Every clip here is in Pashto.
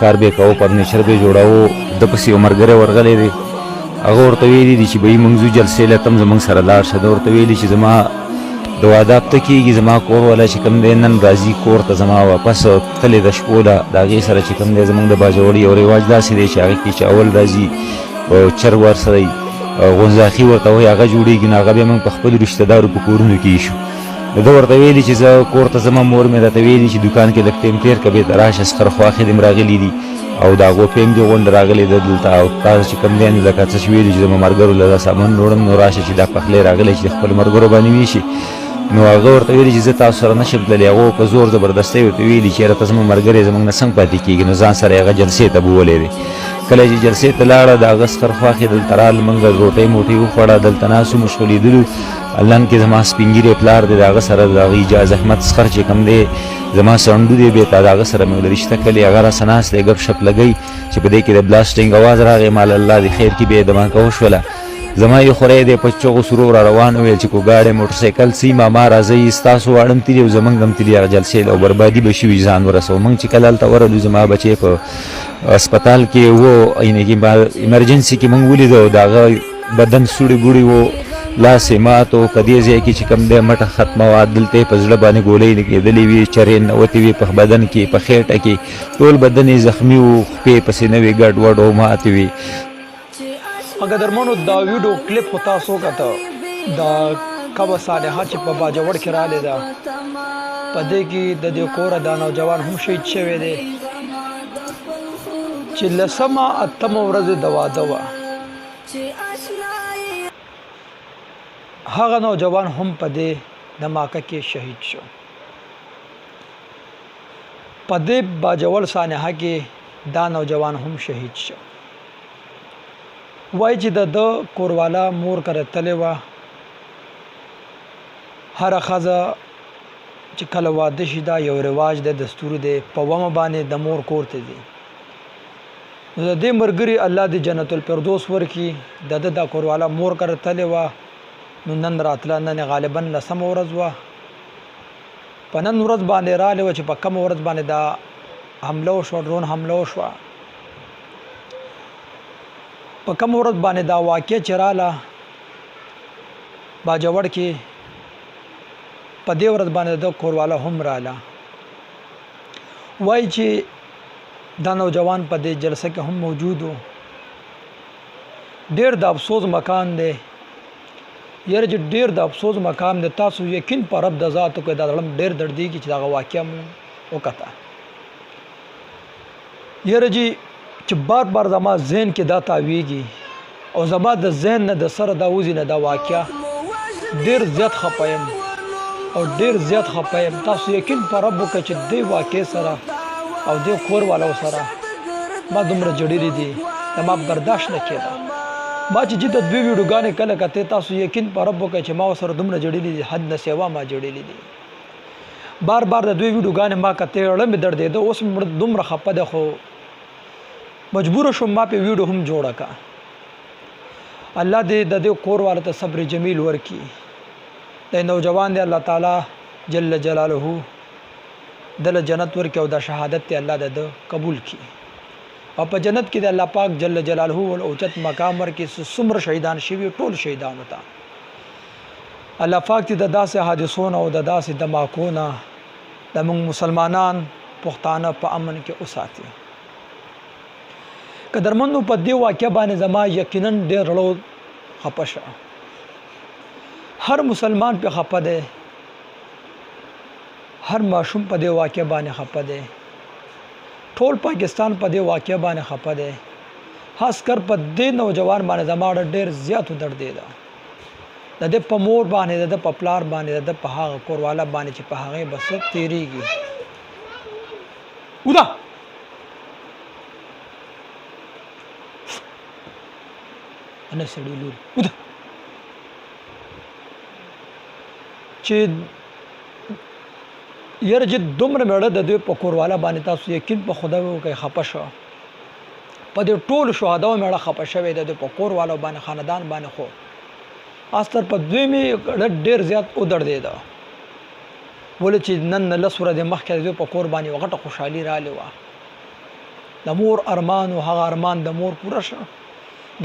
کار به کوو فرنیچر به جوړاوه د پسې یو ملګری ورغلی دی هغه ورته ویلي دي چې بهی موږ ځو جلسې له تم زموږ سره لاړ شه ده ورته ویلي چې زما د واده هفته کېږي زما کور والا چې کوم دی نن راځي کور ته زما واپس تلې د شپو ده د هغې سره چې کوم دی زموږ د باجوړي یو رواج داسې دی چې هغې کې چې اول راځي چرګ ورسره غونځاخي ورته وایي هغه جوړېږي نو هغه بیا موږ په خپلو رشته دارو په کورونو کې ایښو ده ورته ویلي چې زه کور ته ځمه مور مې راته ویلي چې دوکان کې لږ ټیم تېر که بېرته راشه سخرخواښې دې م راغلي دي او د هغو پیم دې غونډه راغلې ده دلته او تاسو چې کوم دی نو لکه څه چې ویلي چې زما ملګرو له دا سامان وړم نو راشه چې دا پخلی راغلی چې د خپلو ملګرو باندې ویشي نو هغه ورته ویلي چې زه تاسو سره نشم تللی هغو په زور زبردستۍ ورته ویلي چې یاره ته زموږ ملګری زموږ نه څنګه پاتې کېږي نو ځان سره یې هغه جلسې ته بوولی دی کله چې جلسې ته لاړه د هغه سخرخواښې دلته راغله موږ روټۍ موټۍ وخوړه دلته ناست وو مشغولېدلو الله کې زما سپین ږیری پلار دی د هغه سره د هغه اجاز احمد سخر چې کوم دی زما سنډو دی بېرته د هغه سره مې ول رشته کړې هغه راسه ناست دی ګپ شپ لګوي چې په دې کې د بلاسټینګ اواز راغی مال الله دې خیر کې بې دماکه وشوله زما یو خوری دی په چغو سرو را روان ویل چې کو ګاډی موټرسایکل سي ماما راځئ ستاسو واړم تلي او زموږ هم تلي هغه جلسې او بربادي به شوي ځان ورسوو موږ چې کله هلته ورغلو زما بچی په اسپتال کې و یعنې کې ایمرجنسي کې موږ ولیدو د هغه بدن سوړې بوړې و لاس یې مات و په دې ځای کې چې کوم دی مټه ختمه وه دلته یې په زړه باندې ګولۍ لګېدلې وې چرې ننوتې وې په بدن کې په خېټه کې ټول بدن یې زخمي و خپې پسې نه وې ګډ وډ او ماتې وې قدرمنو دا ویډیو کلیپ خو تاسو وکته دا قبر صالحه چې په باجوړ کې راغلی ده په دې کې د دې کوره دا نوجوان هم شهید شوی دی چې لسمه اتمه ورځ د واده وه هغه نوجوان هم په دې دماکه کې شهید شو په دې باجوړ سانحه کې دا نوجوان هم شهید شو وای چې د کوروالا مور کړه تلې وه هر ښځه چې کله واده شي دا یو رواج دی دستور دی په ومه باندې د مور کور ته ځي نو د دې ملګري الله دې جنت الفردوس ورکړي د ده دا کوروالا مور کړه تلې وه نو نن راتله نن غالبا لسمه ورځ وه په نن ورځ باندې راغلی وه چې په کومه ورځ باندې دا حمله وشوه ډرون حمله وشوه په کوم ورځ باندې دا واقع چې رااله باجوړ کې په دې ورځ باندې د کوروالا هم رااله وایي چې دا نوجوان په دې جلسه کې هم موجود و ډېر د افسوس مکان دی یاره چې ډېر د افسوس مقام دی تاسو یقین په رب د ذاتو کې دا زړه ډېر دردېږي چې دغه واقعه مو وکته یاره چې بار بار زما ذهن کې دا تاویږي او زما د ذهن نه د سره دا وځي نه دا واقعه ډېر زیات خفه یم او ډېر زیات خفه یم تاسو یقین په رب وکړئ چې دې واقعې سره او دې کور والو سره ما دومره جړېدلي دي دا ما برداشت نه کېده ما چې د دوی ویډیوګانې کله کتې تاسو یقین په رب وکړئ چې ما ورسره دومره جړېدلي دي حد نه سیوا ما جړېدلي دي بار بار د دوی ویډیوګانې ما کتې زړه مې دردېده اوس مې دومره خفه ده خو مجبور شوم ما په ویډیو هم جوړه کا الله دې د دې کور والو ته صبر جمیل ورکړي د نوجوان دی الله تعالی جل جلاله دل جنت ورکړي او د شهادت ته الله د قبول کړي او په جنت کې د الله پاک جل جلاله ول اوچت مقام ورکړي څومره شهیدان شوي ټول شهیدان وتا الله پاک دې د داسې حادثونو او د داسې دماکونو د موږ مسلمانان پښتانه په امن کې اوساتي قدرمنو په دې واقعه باندې زما یقینا ډېر رړو خپه شه هر مسلمان په خپه دی هر ماشوم په دې واقعه باندې خپه دی ټول پاکستان په دې واقعه باندې خپه دی خاص کر په دې نوجوان باندې زما ډېر زیات درد دی د دې په مور باندې د په پلار باندې د په هغه کوروالا باندې چې په هغه بس تیریږي ودا انا سړی لور ودا چې یاره چې دومره مېړه د دوی په کوروالا باندې تاسو یقین په خدا وکړئ خفه شو په دې ټولو شهداو مېړه خفه شوی دی د په کوروالا باندې خاندان باندې خو استر په دوی مې ډېر زیات ودردېده ولې چې نن لس ورځې مخکې د دوی په کور باندې غټه خوشحالي راغلې وه د مور ارمان او هغه ارمان د مور پوره شه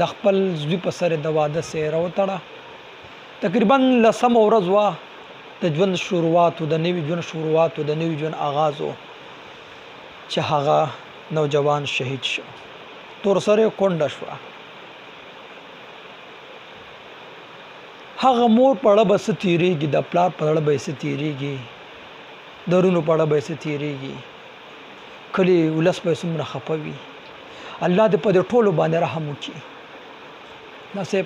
د خپل زوی په سره د واده سره وتړه تقریبا لسم ورځ وا د ژوند شروعات او د نوي ژوند شروعات او د نوي ژوند آغاز چې هغه نوجوان شهید شو تور سره کونډه شو هغه مور پړه بس تیریږي د پلار پړه بس تیریږي درونو پړه بس تیریږي کلی ولس په سمره خپوي الله دې په دې ټولو باندې رحم وکړي نصیب